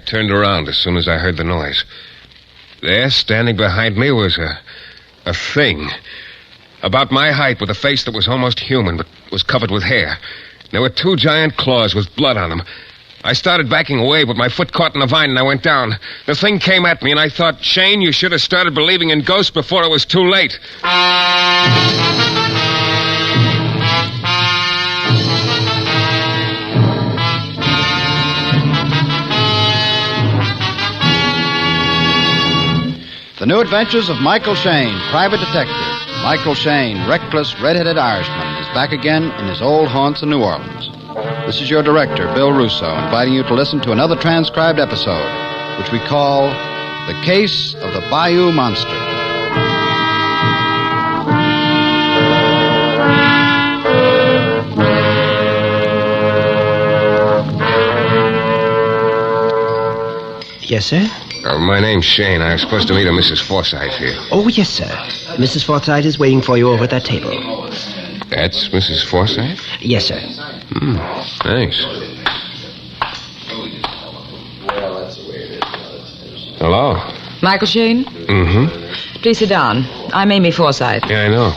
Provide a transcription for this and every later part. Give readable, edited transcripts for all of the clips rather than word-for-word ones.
turned around as soon as I heard the noise. There, standing behind me, was a thing. About my height, with a face that was almost human, but was covered with hair. There were 2 giant claws with blood on them. I started backing away, but my foot caught in a vine and I went down. The thing came at me, and I thought, Shayne, you should have started believing in ghosts before it was too late. The New Adventures of Michael Shayne, Private Detective. Michael Shayne, reckless, red-headed Irishman, is back again in his old haunts in New Orleans. This is your director, Bill Russo, inviting you to listen to another transcribed episode, which we call The Case of the Bayou Monster. Yes, sir? My name's Shayne. I was supposed to meet a Mrs. Forsythe here. Oh, yes, sir. Mrs. Forsythe is waiting for you over at that table. That's Mrs. Forsythe? Yes, sir. Thanks. Hello? Michael Shayne? Mm-hmm. Please sit down. I'm Amy Forsythe. Yeah, I know.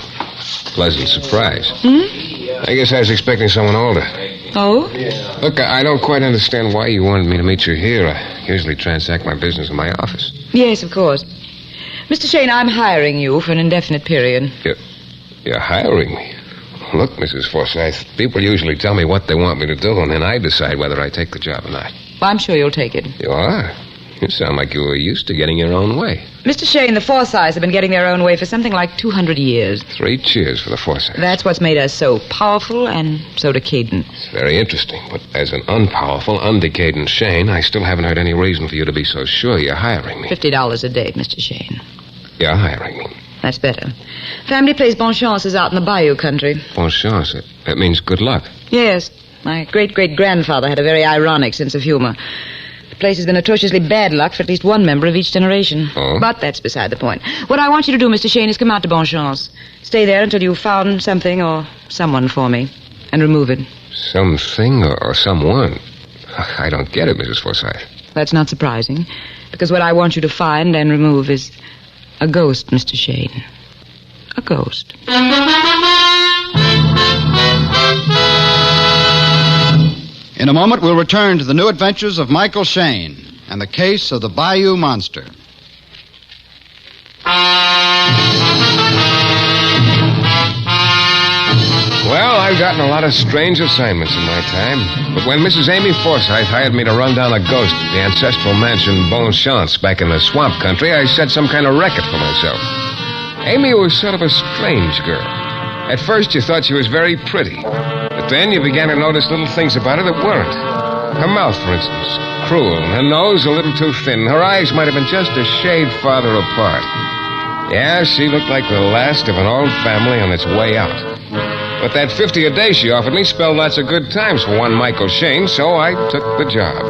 Pleasant surprise. I guess I was expecting someone older. Oh? Look, I don't quite understand why you wanted me to meet you here. I usually transact my business in my office. Yes, of course. Mr. Shayne, I'm hiring you for an indefinite period. You're hiring me? Look, Mrs. Forsythe, people usually tell me what they want me to do, and then I decide whether I take the job or not. Well, I'm sure you'll take it. You are? You sound like you were used to getting your own way. Mr. Shayne, the Forsythes have been getting their own way for something like 200 years. 3 cheers for the Forsythes. That's what's made us so powerful and so decadent. It's very interesting, but as an unpowerful, undecadent Shayne, I still haven't heard any reason for you to be so sure you're hiring me. $50 a day, Mr. Shayne. You're hiring me. That's better. Family place Bon Chance is out in the Bayou country. Bon chance. That means good luck. Yes. My great-great-grandfather had a very ironic sense of humor. The place has been atrociously bad luck for at least one member of each generation. Oh? But that's beside the point. What I want you to do, Mr. Shayne, is come out to Bon Chance. Stay there until you've found something or someone for me. And remove it. Something or someone? I don't get it, Mrs. Forsythe. That's not surprising. Because what I want you to find and remove is a ghost, Mr. Shayne. A ghost. In a moment, we'll return to the New Adventures of Michael Shayne and the case of the Bayou Monster. Well, I've gotten a lot of strange assignments in my time. But when Mrs. Amy Forsythe hired me to run down a ghost at the ancestral mansion Bon Chance back in the swamp country, I set some kind of record for myself. Amy was sort of a strange girl. At first, you thought she was very pretty. But then you began to notice little things about her that weren't. Her mouth, for instance, cruel, and her nose a little too thin. Her eyes might have been just a shade farther apart. Yeah, she looked like the last of an old family on its way out. But that $50 a day she offered me spelled lots of good times for one Michael Shayne, so I took the job.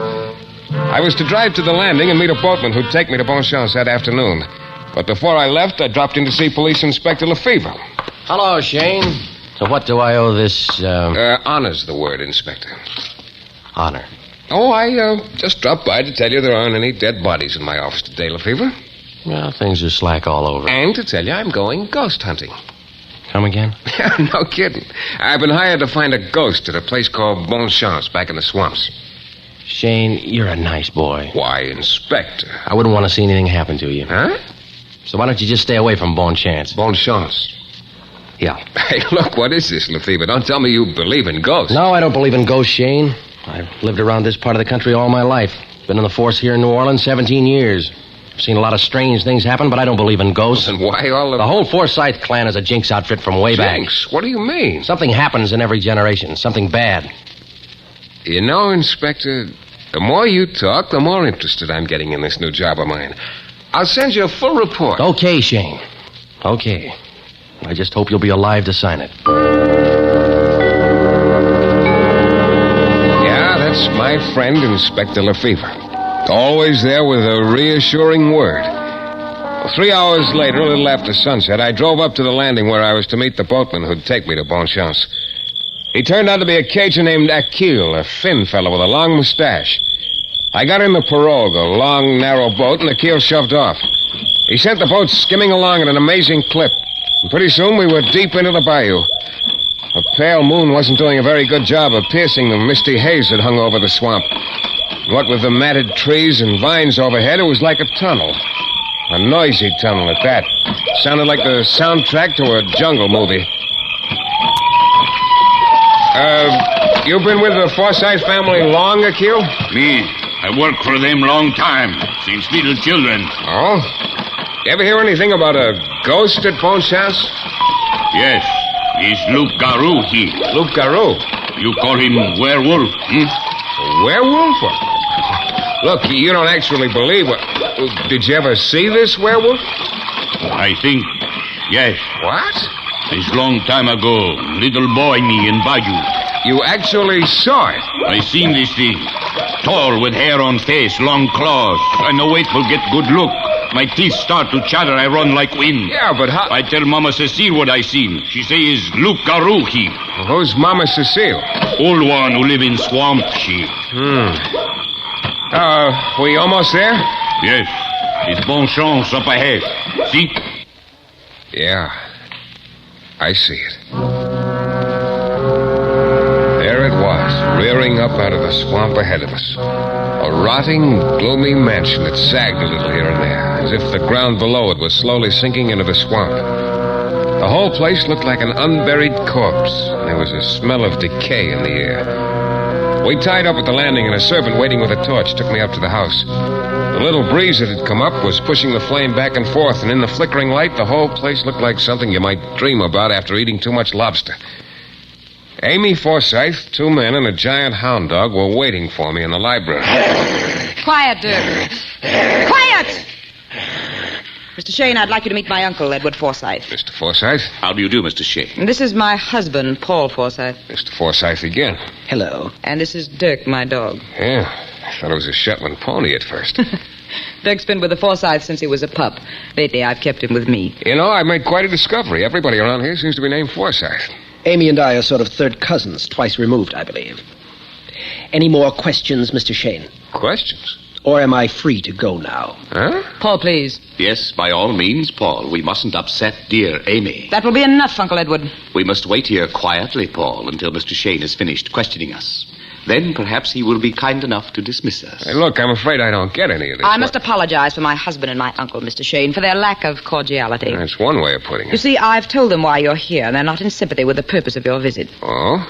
I was to drive to the landing and meet a boatman who'd take me to Bon Chance that afternoon. But before I left, I dropped in to see Police Inspector Lefevre. Hello, Shayne. So what do I owe this, Honor's the word, Inspector. honor? Oh, I just dropped by to tell you there aren't any dead bodies in my office today, Lefevre. Well, things are slack all over. And to tell you I'm going ghost hunting. Come again? No kidding. I've been hired to find a ghost at a place called Bon Chance back in the swamps. Shayne, you're a nice boy. Why, Inspector? I wouldn't want to see anything happen to you. Huh? So why don't you just stay away from Bon Chance? Bon Chance. Yeah. Hey, look, what is this, Lefevre? Don't tell me you believe in ghosts. No, I don't believe in ghosts, Shayne. I've lived around this part of the country all my life. Been in the force here in New Orleans 17 years. I've seen a lot of strange things happen, but I don't believe in ghosts. And why all of... The whole Forsythe clan is a jinx outfit from way back. Jinx? What do you mean? Something happens in every generation. Something bad. You know, Inspector, the more you talk, the more interested I'm getting in this new job of mine. I'll send you a full report. Okay, Shayne. Okay. I just hope you'll be alive to sign it. Yeah, that's my friend, Inspector Lefevre. Always there with a reassuring word. 3 hours later, a little after sunset, I drove up to the landing where I was to meet the boatman who'd take me to Bon Chance. He turned out to be a Cajun named Akil, a thin fellow with a long mustache. I got in the pirogue, a long, narrow boat, and the keel shoved off. He sent the boat skimming along at an amazing clip. And pretty soon we were deep into the bayou. The pale moon wasn't doing a very good job of piercing the misty haze that hung over the swamp. What with the matted trees and vines overhead, it was like a tunnel. A noisy tunnel at that. Sounded like the soundtrack to a jungle movie. You've been with the Forsyth family long, Akil? Me, I work for them long time, since little children. Oh? You ever hear anything about a ghost at Bonchance? Yes, it's Luke Garou, he. Luke Garou? You call him werewolf, A werewolf? Look, you don't actually believe what... Did you ever see this werewolf? I think, yes. What? It's long time ago, little boy me in Bayou. You actually saw it? I seen this thing. Tall with hair on face, long claws. I no wait for get good look. My teeth start to chatter, I run like wind. Yeah, but how... I tell Mama Cecile what I seen. She say is Luke Garou, he. Who's Mama Cecile? Old one who live in swamp, she. We almost there? Yes. It's bon chance up ahead. See? Yeah. I see it. There it was, rearing up out of the swamp ahead of us. A rotting, gloomy mansion that sagged a little here and there, as if the ground below it was slowly sinking into the swamp. The whole place looked like an unburied corpse, and there was a smell of decay in the air. We tied up at the landing, and a servant waiting with a torch took me up to the house. The little breeze that had come up was pushing the flame back and forth, and in the flickering light, the whole place looked like something you might dream about after eating too much lobster. Amy Forsyth, 2 men, and a giant hound dog were waiting for me in the library. Quiet, Dirk. Quiet! Mr. Shayne, I'd like you to meet my uncle, Edward Forsyth. Mr. Forsyth? How do you do, Mr. Shayne? And this is my husband, Paul Forsyth. Mr. Forsyth again. Hello. And this is Dirk, my dog. Yeah, I thought it was a Shetland pony at first. Dirk's been with the Forsyths since he was a pup. Lately, I've kept him with me. You know, I've made quite a discovery. Everybody around here seems to be named Forsyth. Amy and I are sort of third cousins, twice removed, I believe. Any more questions, Mr. Shayne? Questions? Or am I free to go now? Huh? Paul, please. Yes, by all means, Paul. We mustn't upset dear Amy. That will be enough, Uncle Edward. We must wait here quietly, Paul, until Mr. Shayne has finished questioning us. Then perhaps he will be kind enough to dismiss us. Hey, look, I'm afraid I don't get any of this. I must apologize for my husband and my uncle, Mr. Shayne, for their lack of cordiality. That's one way of putting it. You see, I've told them why you're here, and they're not in sympathy with the purpose of your visit. Oh?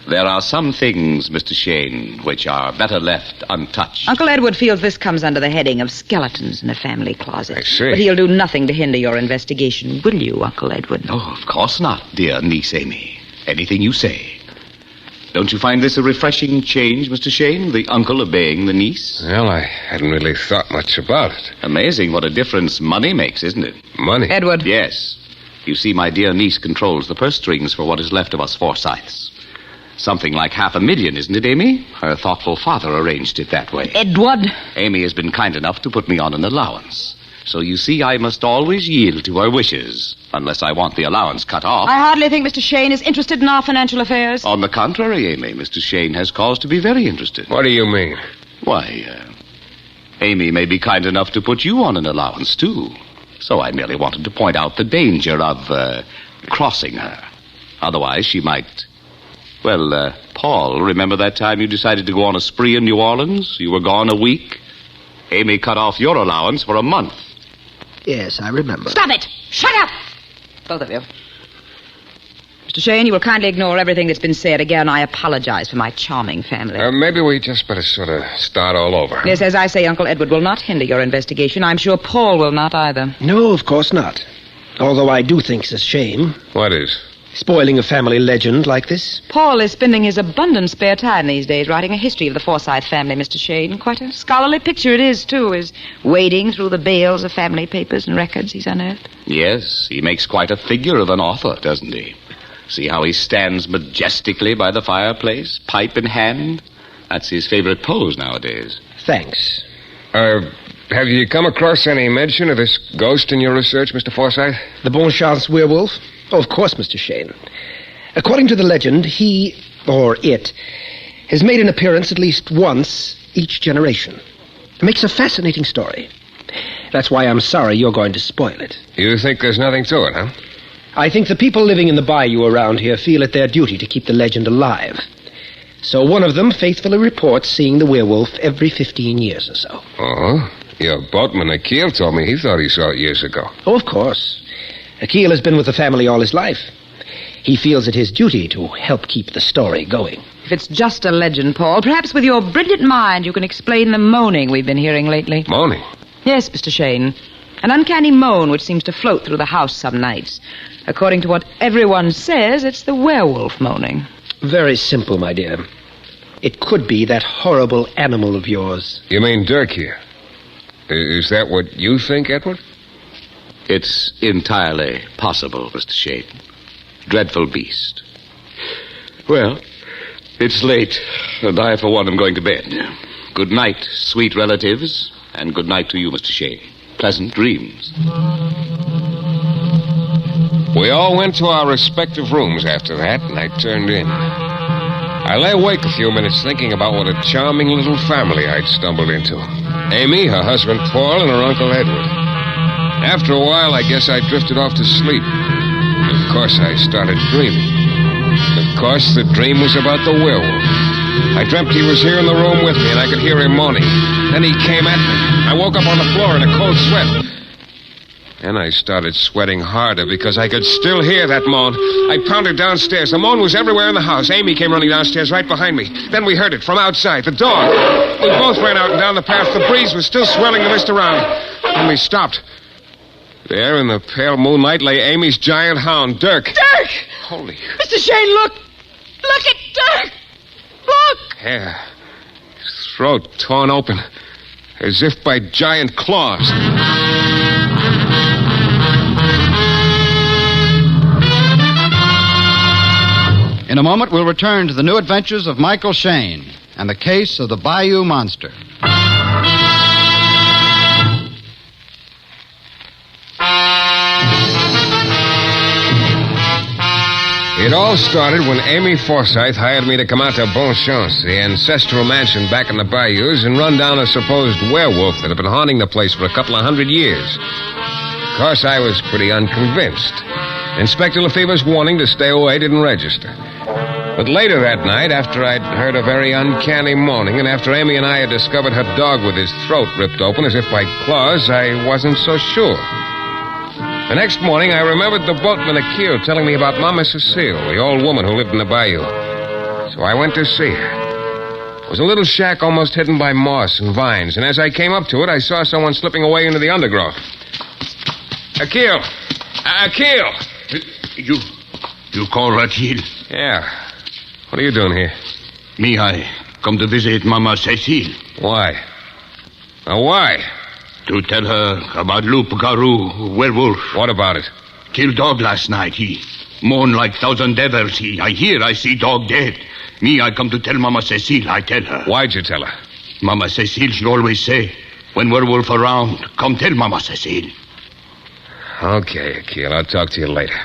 There are some things, Mr. Shayne, which are better left untouched. Uncle Edward feels this comes under the heading of skeletons in a family closet. I see. But he'll do nothing to hinder your investigation, will you, Uncle Edward? Oh, of course not, dear niece Amy. Anything you say. Don't you find this a refreshing change, Mr. Shayne, the uncle obeying the niece? Well, I hadn't really thought much about it. Amazing what a difference money makes, isn't it? Money? Edward. Yes. You see, my dear niece controls the purse strings for what is left of us Forsyths. Something like $500,000, isn't it, Amy? Her thoughtful father arranged it that way. Edward! Amy has been kind enough to put me on an allowance. So you see, I must always yield to her wishes, unless I want the allowance cut off. I hardly think Mr. Shayne is interested in our financial affairs. On the contrary, Amy, Mr. Shayne has cause to be very interested. What do you mean? Why, Amy may be kind enough to put you on an allowance, too. So I merely wanted to point out the danger of, crossing her. Otherwise, she might... Well, Paul, remember that time you decided to go on a spree in New Orleans? You were gone a week. Amy cut off your allowance for a month. Yes, I remember. Stop it! Shut up! Both of you. Mr. Shayne, you will kindly ignore everything that's been said. Again, I apologize for my charming family. Maybe we just better sort of start all over. Yes, as I say, Uncle Edward will not hinder your investigation. I'm sure Paul will not either. No, of course not. Although I do think it's a shame. What is? Spoiling a family legend like this. Paul is spending his abundant spare time these days writing a history of the Forsyth family, Mr. Shayne. Quite a scholarly picture it is, too, is wading through the bales of family papers and records he's unearthed. Yes, he makes quite a figure of an author, doesn't he? See how he stands majestically by the fireplace, pipe in hand? That's his favorite pose nowadays. Thanks. Have you come across any mention of this ghost in your research, Mr. Forsyth? The Bonchance werewolf? Oh, of course, Mr. Shayne. According to the legend, he, or it, has made an appearance at least once each generation. It makes a fascinating story. That's why I'm sorry you're going to spoil it. You think there's nothing to it, huh? I think the people living in the bayou around here feel it their duty to keep the legend alive. So one of them faithfully reports seeing the werewolf every 15 years or so. Oh? Your boatman, Akil, told me he thought he saw it years ago. Oh, of course. Akil has been with the family all his life. He feels it his duty to help keep the story going. If it's just a legend, Paul, perhaps with your brilliant mind you can explain the moaning we've been hearing lately. Moaning? Yes, Mr. Shayne. An uncanny moan which seems to float through the house some nights. According to what everyone says, it's the werewolf moaning. Very simple, my dear. It could be that horrible animal of yours. You mean Dirk here? Is that what you think, Edward? It's entirely possible, Mr. Shayne. Dreadful beast. Well, it's late, and I, for one, am going to bed. Good night, sweet relatives, and good night to you, Mr. Shayne. Pleasant dreams. We all went to our respective rooms after that, and I turned in. I lay awake a few minutes thinking about what a charming little family I'd stumbled into. Amy, her husband Paul, and her Uncle Edward. After a while, I guess I drifted off to sleep. Of course, I started dreaming. Of course, the dream was about the werewolf. I dreamt he was here in the room with me, and I could hear him moaning. Then he came at me. I woke up on the floor in a cold sweat. Then I started sweating harder because I could still hear that moan. I pounded downstairs. The moan was everywhere in the house. Amy came running downstairs right behind me. Then we heard it from outside, the dog. We both ran out and down the path. The breeze was still swirling the mist around. Then we stopped. There in the pale moonlight lay Amy's giant hound, Dirk. Dirk! Holy... Mr. Shayne, look! Look at Dirk! Look! Hair. His throat torn open, as if by giant claws. In a moment, we'll return to the new adventures of Michael Shayne and the case of the Bayou Monster. It all started when Amy Forsythe hired me to come out to Bonchance, the ancestral mansion back in the bayous, and run down a supposed werewolf that had been haunting the place for a couple of 100 years. Of course, I was pretty unconvinced. Inspector Lefever's warning to stay away didn't register. But later that night, after I'd heard a very uncanny moaning, and after Amy and I had discovered her dog with his throat ripped open as if by claws, I wasn't so sure. The next morning, I remembered the boatman Akil telling me about Mama Cecile, the old woman who lived in the bayou. So I went to see her. It was a little shack almost hidden by moss and vines, and as I came up to it, I saw someone slipping away into the undergrowth. Akil! Akil! You call Akil? Yeah. What are you doing here? Me, I come to visit Mama Cecile. Why? Now, why? To tell her about Loup Garou, werewolf. What about it? Killed dog last night. He moan like thousand devils. I see dog dead. Me, I come to tell Mama Cecile. I tell her. Why'd you tell her? Mama Cecile, she always say, when werewolf around, come tell Mama Cecile. Okay, Akil, I'll talk to you later.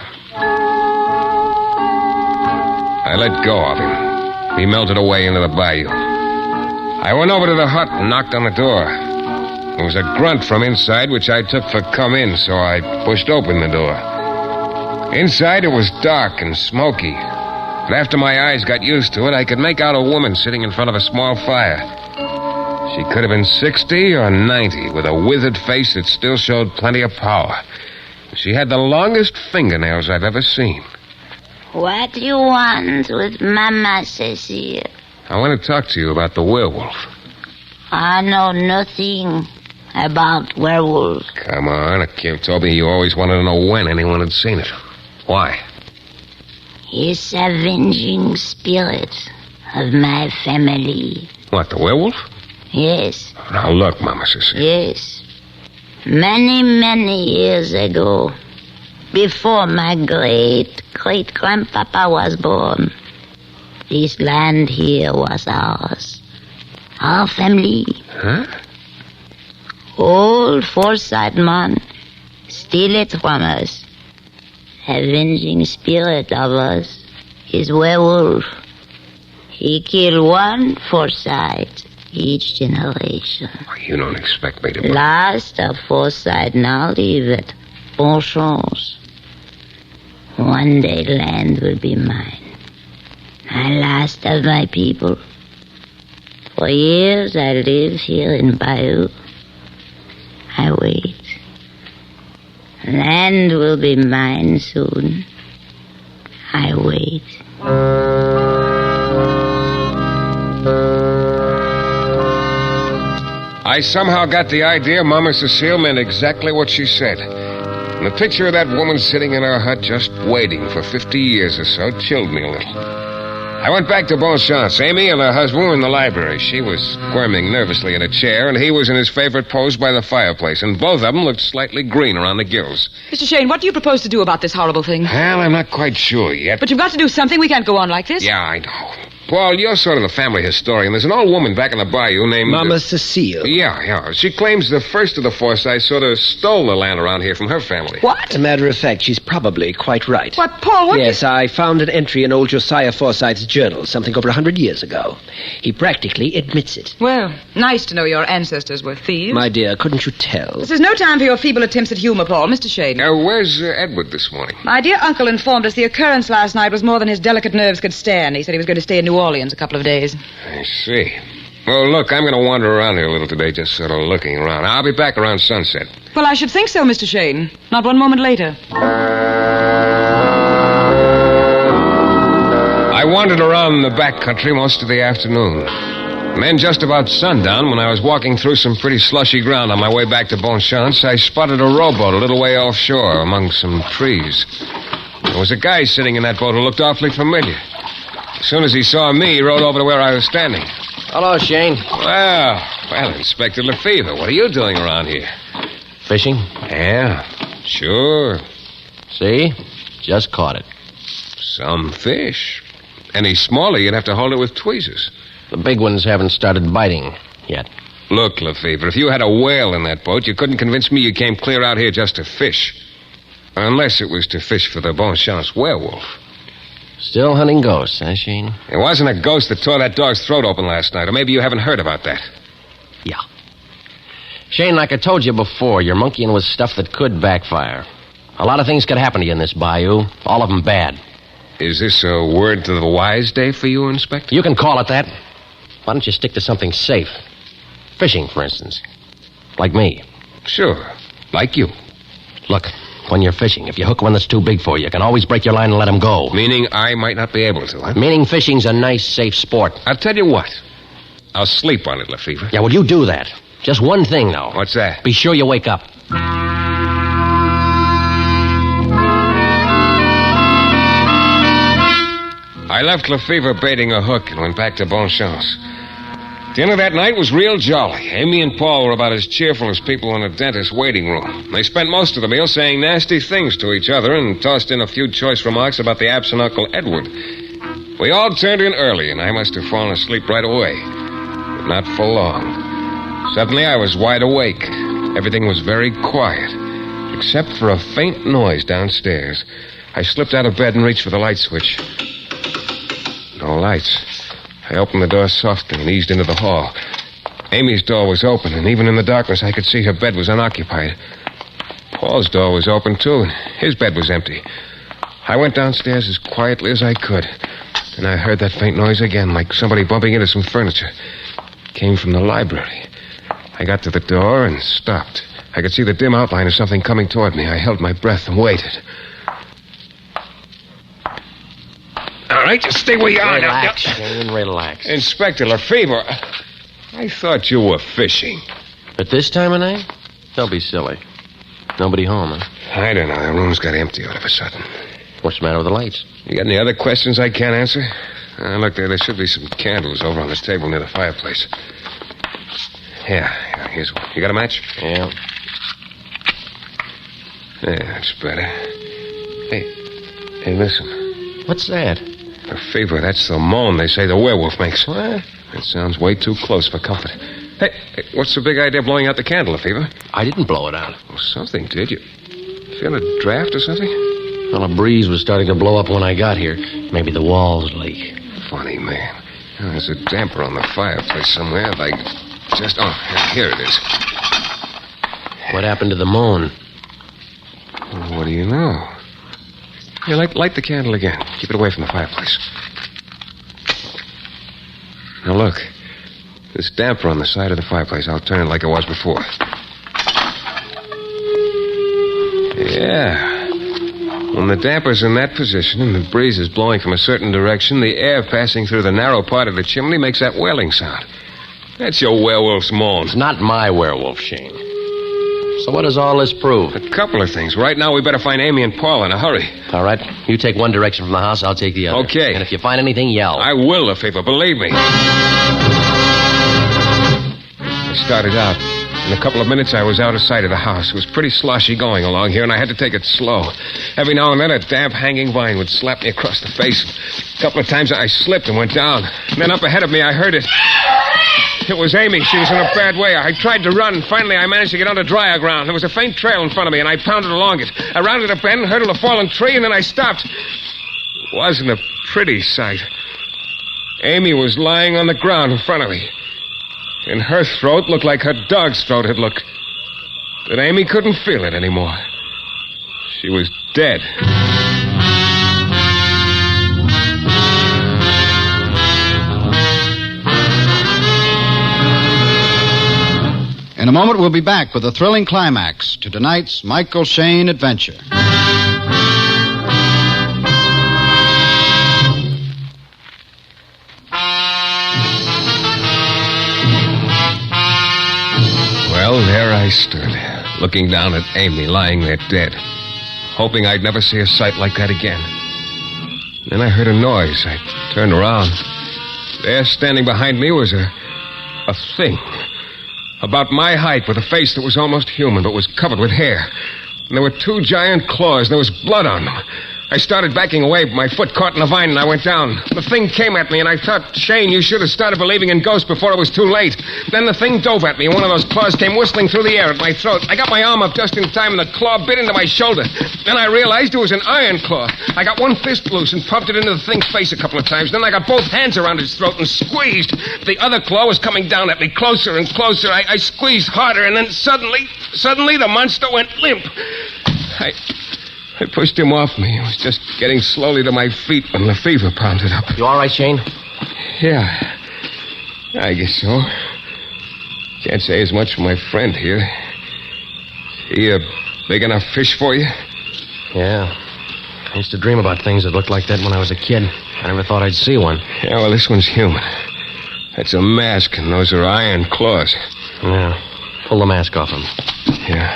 I let go of him. He melted away into the bayou. I went over to the hut and knocked on the door. There was a grunt from inside, which I took for come in, so I pushed open the door. Inside, it was dark and smoky. But after my eyes got used to it, I could make out a woman sitting in front of a small fire. She could have been 60 or 90, with a withered face that still showed plenty of power. She had the longest fingernails I've ever seen. What do you want with Mama Cecile? I want to talk to you about the werewolf. I know nothing about werewolves. Come on, Akil told me you always wanted to know when anyone had seen it. Why? It's avenging spirit of my family. What, the werewolf? Yes. Now look, Mama Cecile. Yes. Many, many years ago, before my great-great-grandpapa was born, this land here was ours. Our family. Huh? Old Forsythe man steal it from us. Avenging spirit of us is werewolf. He killed one Forsythe Each generation. You don't expect me to... Last of foresight, now leave it. Bon chance. One day land will be mine. I last of my people. For years I live here in Bayou. I wait. Land will be mine soon. I wait. I somehow got the idea Mama Cecile meant exactly what she said. And the picture of that woman sitting in her hut just waiting for 50 years or so chilled me a little. I went back to Bonchance. Amy and her husband were in the library. She was squirming nervously in a chair, and he was in his favorite pose by the fireplace, and both of them looked slightly green around the gills. Mr. Shayne, what do you propose to do about this horrible thing? Well, I'm not quite sure yet. But you've got to do something. We can't go on like this. Yeah, I know. Paul, you're sort of the family historian. There's an old woman back in the bayou named... Mama Cecile. Yeah. She claims the first of the Forsythes sort of stole the land around here from her family. What? As a matter of fact, she's probably quite right. What, Paul, what... Yes, I found an entry in old Josiah Forsythe's journal, something over 100 years ago. He practically admits it. Well, nice to know your ancestors were thieves. My dear, couldn't you tell? This is no time for your feeble attempts at humor, Paul. Mr. Shayne. Where's Edward this morning? My dear uncle informed us the occurrence last night was more than his delicate nerves could stand. He said he was going to stay in New Orleans a couple of days. I see. Well, look, I'm going to wander around here a little today, just sort of looking around. I'll be back around sunset. Well, I should think so, Mr. Shayne. Not one moment later. I wandered around the back country most of the afternoon. And then just about sundown, when I was walking through some pretty slushy ground on my way back to Bonchance, I spotted a rowboat a little way offshore among some trees. There was a guy sitting in that boat who looked awfully familiar. As soon as he saw me, he rode over to where I was standing. Hello, Shayne. Well, Inspector Lefevre, what are you doing around here? Fishing? Yeah, sure. See? Just caught it. Some fish. Any smaller, you'd have to hold it with tweezers. The big ones haven't started biting yet. Look, Lefevre, if you had a whale in that boat, you couldn't convince me you came clear out here just to fish. Unless it was to fish for the Bonchance werewolf. Still hunting ghosts, huh, Shayne? It wasn't a ghost that tore that dog's throat open last night, or maybe you haven't heard about that. Yeah. Shayne, like I told you before, you're monkeying with stuff that could backfire. A lot of things could happen to you in this bayou, all of them bad. Is this a word to the wise day for you, Inspector? You can call it that. Why don't you stick to something safe? Fishing, for instance. Like me. Sure, like you. Look, when you're fishing, if you hook one that's too big for you, you can always break your line and let him go. Meaning I might not be able to, huh? Meaning fishing's a nice, safe sport. I'll tell you what. I'll sleep on it, Lefevre. Yeah, well, you do that. Just one thing, though. What's that? Be sure you wake up. I left Lefevre baiting a hook and went back to Bonchance. Dinner that night was real jolly. Amy and Paul were about as cheerful as people in a dentist's waiting room. They spent most of the meal saying nasty things to each other and tossed in a few choice remarks about the absent Uncle Edward. We all turned in early, and I must have fallen asleep right away. But not for long. Suddenly, I was wide awake. Everything was very quiet, except for a faint noise downstairs. I slipped out of bed and reached for the light switch. No lights. I opened the door softly and eased into the hall. Amy's door was open, and even in the darkness, I could see her bed was unoccupied. Paul's door was open, too, and his bed was empty. I went downstairs as quietly as I could, and I heard that faint noise again, like somebody bumping into some furniture. It came from the library. I got to the door and stopped. I could see the dim outline of something coming toward me. I held my breath and waited. All right, just stay where you are now. Relax, Shayne, relax. Inspector Lefevre, I thought you were fishing. At this time of night? Don't be silly. Nobody home, huh? I don't know. The room's got empty all of a sudden. What's the matter with the lights? You got any other questions I can't answer? Look, there should be some candles over on this table near the fireplace. Yeah, here's one. You got a match? Yeah. Yeah, that's better. Hey, listen. What's that? Lefevre, that's the moan they say the werewolf makes. What? It sounds way too close for comfort. Hey, what's the big idea of blowing out the candle, Lefevre? I didn't blow it out. Well, something did. You feel a draft or something? Well, a breeze was starting to blow up when I got here. Maybe the walls leak. Funny, man. Oh, there's a damper on the fireplace somewhere, like just... Oh, here it is. What happened to the moon? Well, what do you know? Here, light the candle again. Keep it away from the fireplace. Now, look. This damper on the side of the fireplace. I'll turn it like it was before. Yeah. When the damper's in that position and the breeze is blowing from a certain direction, the air passing through the narrow part of the chimney makes that wailing sound. That's your werewolf's moan. It's not my werewolf, Shayne. So what does all this prove? A couple of things. Right now, we better find Amy and Paul in a hurry. All right. You take one direction from the house, I'll take the other. Okay. And if you find anything, yell. I will, Lefevre, believe me. I started out. In a couple of minutes, I was out of sight of the house. It was pretty sloshy going along here, and I had to take it slow. Every now and then, a damp hanging vine would slap me across the face. A couple of times, I slipped and went down. And then up ahead of me, I heard it. It was Amy. She was in a bad way. I tried to run. Finally, I managed to get onto drier ground. There was a faint trail in front of me, and I pounded along it. I rounded a bend, hurdled a fallen tree, and then I stopped. It wasn't a pretty sight. Amy was lying on the ground in front of me. And her throat looked like her dog's throat had looked. But Amy couldn't feel it anymore. She was dead. In a moment, we'll be back with a thrilling climax to tonight's Michael Shayne adventure. Well, there I stood, looking down at Amy lying there dead, hoping I'd never see a sight like that again. Then I heard a noise. I turned around. There, standing behind me, was a thing. About my height, with a face that was almost human, but was covered with hair. And there were two giant claws, and there was blood on them. I started backing away, but my foot caught in a vine, and I went down. The thing came at me, and I thought, Shayne, you should have started believing in ghosts before it was too late. Then the thing dove at me, and one of those claws came whistling through the air at my throat. I got my arm up just in time, and the claw bit into my shoulder. Then I realized it was an iron claw. I got one fist loose and pumped it into the thing's face a couple of times. Then I got both hands around its throat and squeezed. The other claw was coming down at me, closer and closer. I squeezed harder, and then suddenly the monster went limp. I pushed him off me. He was just getting slowly to my feet when the fever pounded up. You all right, Shayne? Yeah, I guess so. Can't say as much for my friend here. He a big enough fish for you? Yeah. I used to dream about things that looked like that when I was a kid. I never thought I'd see one. Yeah, well, this one's human. That's a mask, and those are iron claws. Yeah. Pull the mask off him. Yeah.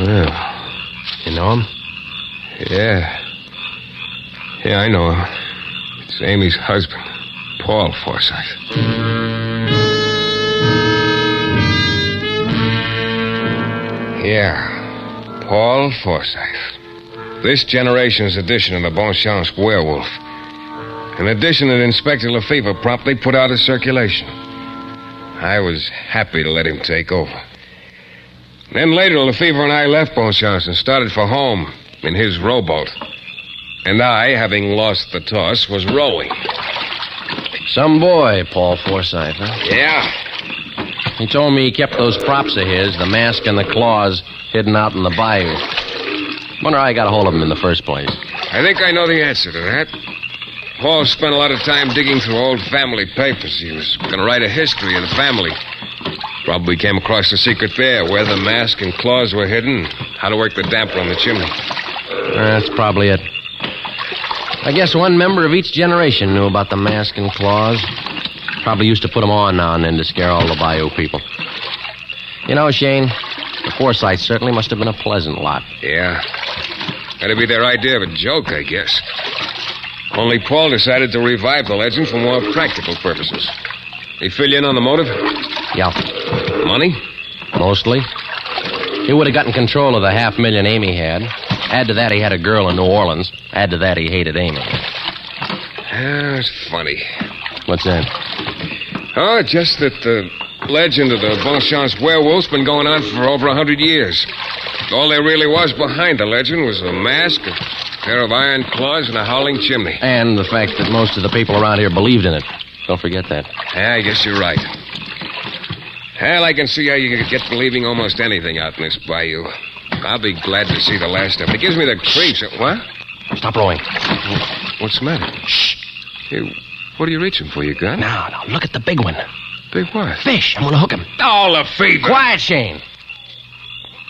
Well... You know him? Yeah. Yeah, I know him. It's Amy's husband, Paul Forsythe. Yeah, Paul Forsythe. This generation's edition of the Bonchance werewolf. An edition that Inspector Lefevre promptly put out of circulation. I was happy to let him take over. Then later, Lefevre and I left Bonchance and started for home in his rowboat. And I, having lost the toss, was rowing. Some boy, Paul Forsythe, huh? Yeah. He told me he kept those props of his, the mask and the claws, hidden out in the bayou. Wonder how I got a hold of them in the first place. I think I know the answer to that. Paul spent a lot of time digging through old family papers. He was going to write a history of the family. Probably came across the secret there, where the mask and claws were hidden, how to work the damper on the chimney. That's probably it. I guess one member of each generation knew about the mask and claws. Probably used to put them on now and then to scare all the Bayou people. You know, Shayne, the Forsythes certainly must have been a pleasant lot. Yeah. That'd be their idea of a joke, I guess. Only Paul decided to revive the legend for more practical purposes. He fill you in on the motive? Yeah. Money? Mostly. He would have gotten control of the $500,000 Amy had. Add to that, he had a girl in New Orleans. Add to that, he hated Amy. That's funny. What's that? Oh, just that the legend of the Bonchance werewolf's been going on for over 100 years. All there really was behind the legend was a mask, a pair of iron claws, and a howling chimney. And the fact that most of the people around here believed in it. Don't forget that. Yeah, I guess you're right. Hell, I can see how you could get believing almost anything out in this bayou. I'll be glad to see the last of it. It gives me the creeps. What? Stop rowing. What's the matter? Shh. Hey, what are you reaching for, you gun? Now, look at the big one. Big what? Fish. I'm going to hook him. Oh, the fever. Quiet, Shayne.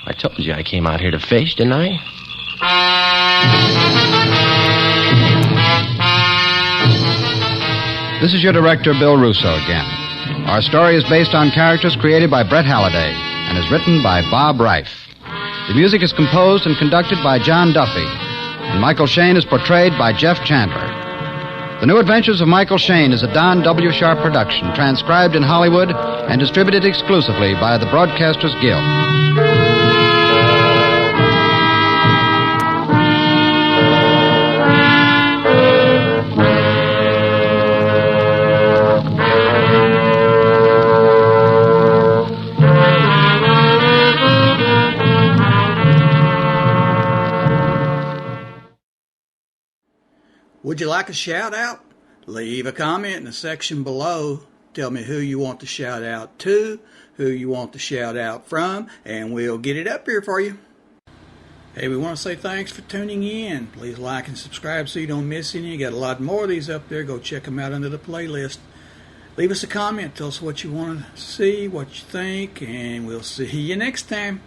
I told you I came out here to fish, didn't I? This is your director, Bill Russo, again. Our story is based on characters created by Brett Halliday and is written by Bob Reif. The music is composed and conducted by John Duffy, and Michael Shayne is portrayed by Jeff Chandler. The New Adventures of Michael Shayne is a Don W. Sharp production, transcribed in Hollywood and distributed exclusively by the Broadcasters Guild. Would you like a shout out? Leave a comment in the section below. Tell me who you want to shout out to, who you want to shout out from, and we'll get it up here for you. Hey, we want to say thanks for tuning in. Please like and subscribe so you don't miss any. You got a lot more of these up there. Go check them out under the playlist. Leave us a comment. Tell us what you want to see, what you think, and we'll see you next time.